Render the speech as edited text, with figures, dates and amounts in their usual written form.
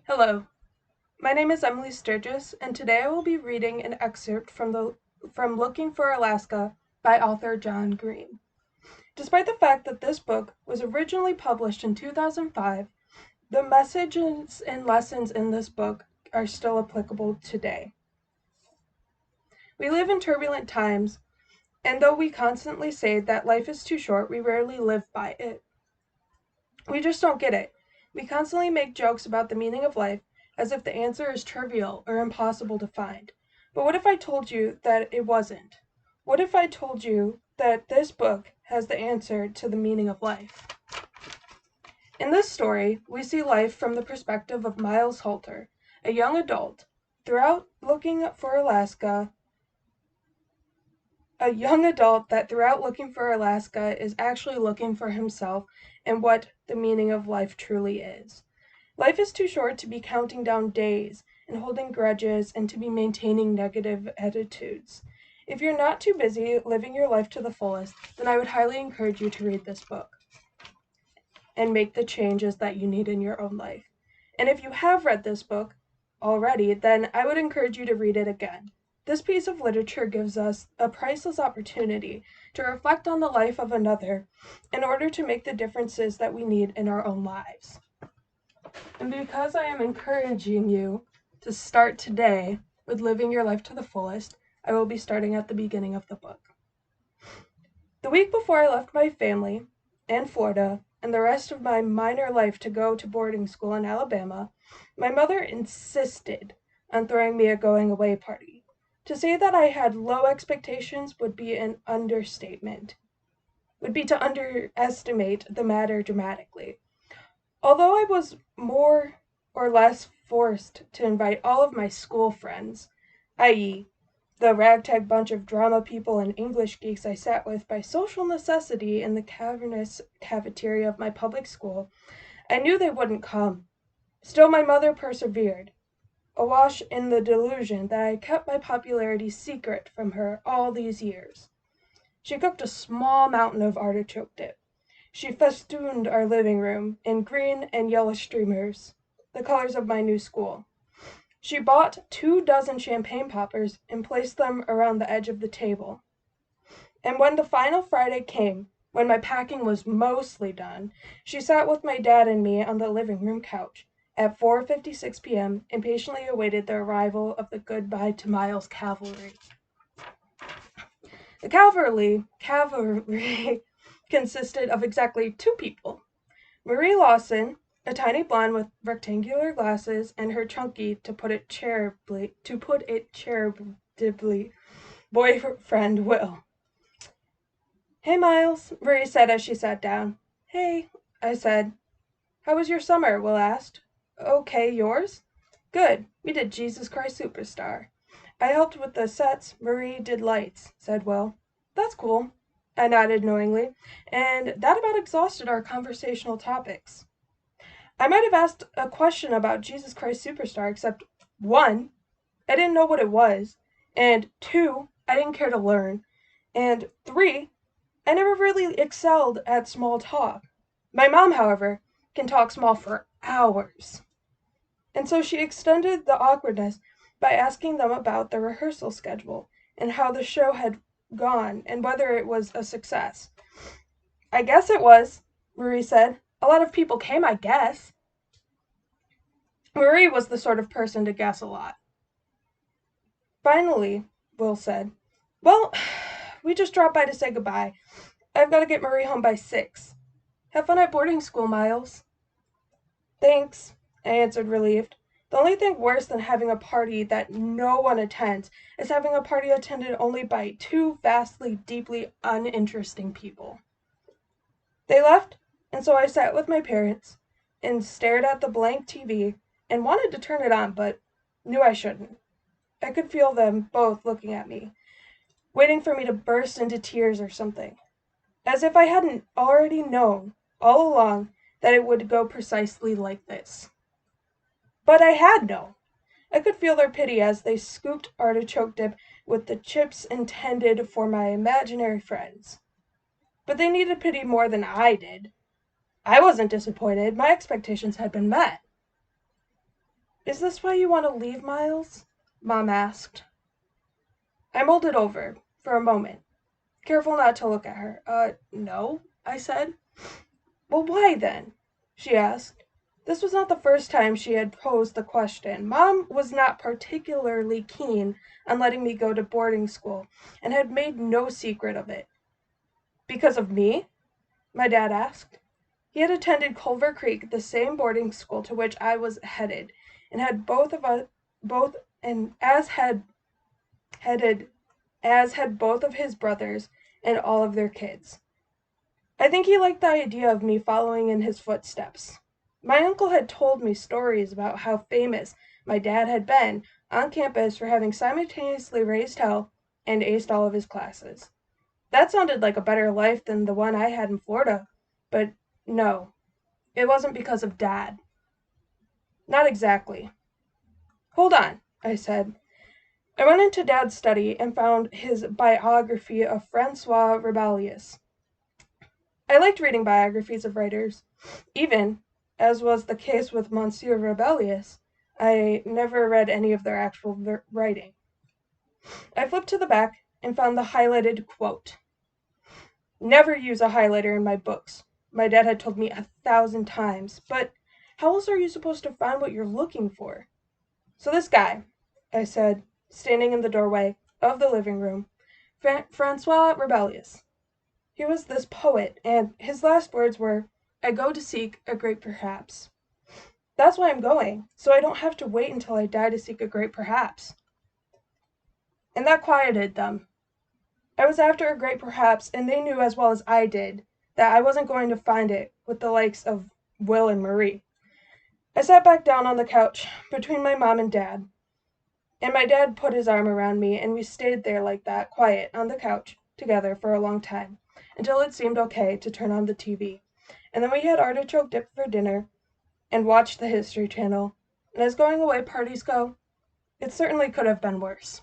Hello, my name is Emily Sturgis, and today I will be reading an excerpt from Looking for Alaska by author John Green. Despite the fact that this book was originally published in 2005, the messages and lessons in this book are still applicable today. We live in turbulent times, and though we constantly say that life is too short, we rarely live by it. We just don't get it. We constantly make jokes about the meaning of life as if the answer is trivial or impossible to find. But what if I told you that it wasn't? What if I told you that this book has the answer to the meaning of life? In this story, we see life from the perspective of Miles Halter, a young adult, a young adult that throughout looking for Alaska is actually looking for himself and what the meaning of life truly is. Life is too short to be counting down days and holding grudges and to be maintaining negative attitudes. If you're not too busy living your life to the fullest, then I would highly encourage you to read this book and make the changes that you need in your own life. And if you have read this book already, then I would encourage you to read it again. This piece of literature gives us a priceless opportunity to reflect on the life of another in order to make the differences that we need in our own lives. And because I am encouraging you to start today with living your life to the fullest, I will be starting at the beginning of the book. The week before I left my family and Florida and the rest of my minor life to go to boarding school in Alabama, my mother insisted on throwing me a going away party. To say that I had low expectations would be an understatement, would be to underestimate the matter dramatically. Although I was more or less forced to invite all of my school friends, i.e., the ragtag bunch of drama people and English geeks I sat with by social necessity in the cavernous cafeteria of my public school, I knew they wouldn't come. Still, my mother persevered, awash in the delusion that I kept my popularity secret from her all these years. She cooked a small mountain of artichoke dip. She festooned our living room in green and yellow streamers, the colors of my new school. She bought 24 champagne poppers and placed them around the edge of the table. And when the final Friday came, when my packing was mostly done, she sat with my dad and me on the living room couch at 4:56 p.m. and patiently awaited the arrival of the goodbye to Miles cavalry. The cavalry consisted of exactly 2 people. Marie Lawson, a tiny blonde with rectangular glasses, and her chunky, to put it charitably, boyfriend Will. "Hey, Miles," Marie said as she sat down. "Hey," I said. "How was your summer?" Will asked. "Okay, yours?" "Good. We did Jesus Christ Superstar." "I helped with the sets. Marie did lights," said Will. "That's cool," I nodded knowingly, and that about exhausted our conversational topics. I might have asked a question about Jesus Christ Superstar, except 1, I didn't know what it was, and 2, I didn't care to learn, and 3, I never really excelled at small talk. My mom, however, can talk small for hours. And so she extended the awkwardness by asking them about the rehearsal schedule and how the show had gone and whether it was a success. "I guess it was," Marie said. "A lot of people came, I guess." Marie was the sort of person to guess a lot. Finally, Will said, "Well, we just dropped by to say goodbye. I've got to get Marie home by 6. Have fun at boarding school, Miles." "Thanks," I answered, relieved. The only thing worse than having a party that no one attends is having a party attended only by 2 vastly, deeply uninteresting people. They left, and so I sat with my parents and stared at the blank TV and wanted to turn it on, but knew I shouldn't. I could feel them both looking at me, waiting for me to burst into tears or something, as if I hadn't already known all along that it would go precisely like this. But I had known. I could feel their pity as they scooped artichoke dip with the chips intended for my imaginary friends. But they needed pity more than I did. I wasn't disappointed. My expectations had been met. "Is this why you want to leave, Miles?" Mom asked. I mulled it over for a moment, careful not to look at her. No," I said. "Well, why then?" she asked. This was not the first time she had posed the question. Mom was not particularly keen on letting me go to boarding school, and had made no secret of it. "Because of me?" my dad asked. He had attended Culver Creek, the same boarding school to which I was headed, and had both and as had both of his brothers and all of their kids. I think he liked the idea of me following in his footsteps. My uncle had told me stories about how famous my dad had been on campus for having simultaneously raised hell and aced all of his classes. That sounded like a better life than the one I had in Florida, but no, it wasn't because of Dad. Not exactly. "Hold on," I said. I went into Dad's study and found his biography of Francois Rabelais. I liked reading biographies of writers. Even, as was the case with Monsieur Rabelais, I never read any of their actual writing. I flipped to the back and found the highlighted quote. "Never use a highlighter in my books," my dad had told me 1,000 times, but how else are you supposed to find what you're looking for? "So this guy," I said, standing in the doorway of the living room, "Francois Rabelais. He was this poet, and his last words were, 'I go to seek a great perhaps.' That's why I'm going, so I don't have to wait until I die to seek a great perhaps." And that quieted them. I was after a great perhaps, and they knew as well as I did that I wasn't going to find it with the likes of Will and Marie. I sat back down on the couch between my mom and dad, and my dad put his arm around me, and we stayed there like that, quiet, on the couch, together for a long time, until it seemed okay to turn on the TV. And then we had artichoke dip for dinner, and watched the History Channel. And as going away parties go, it certainly could have been worse.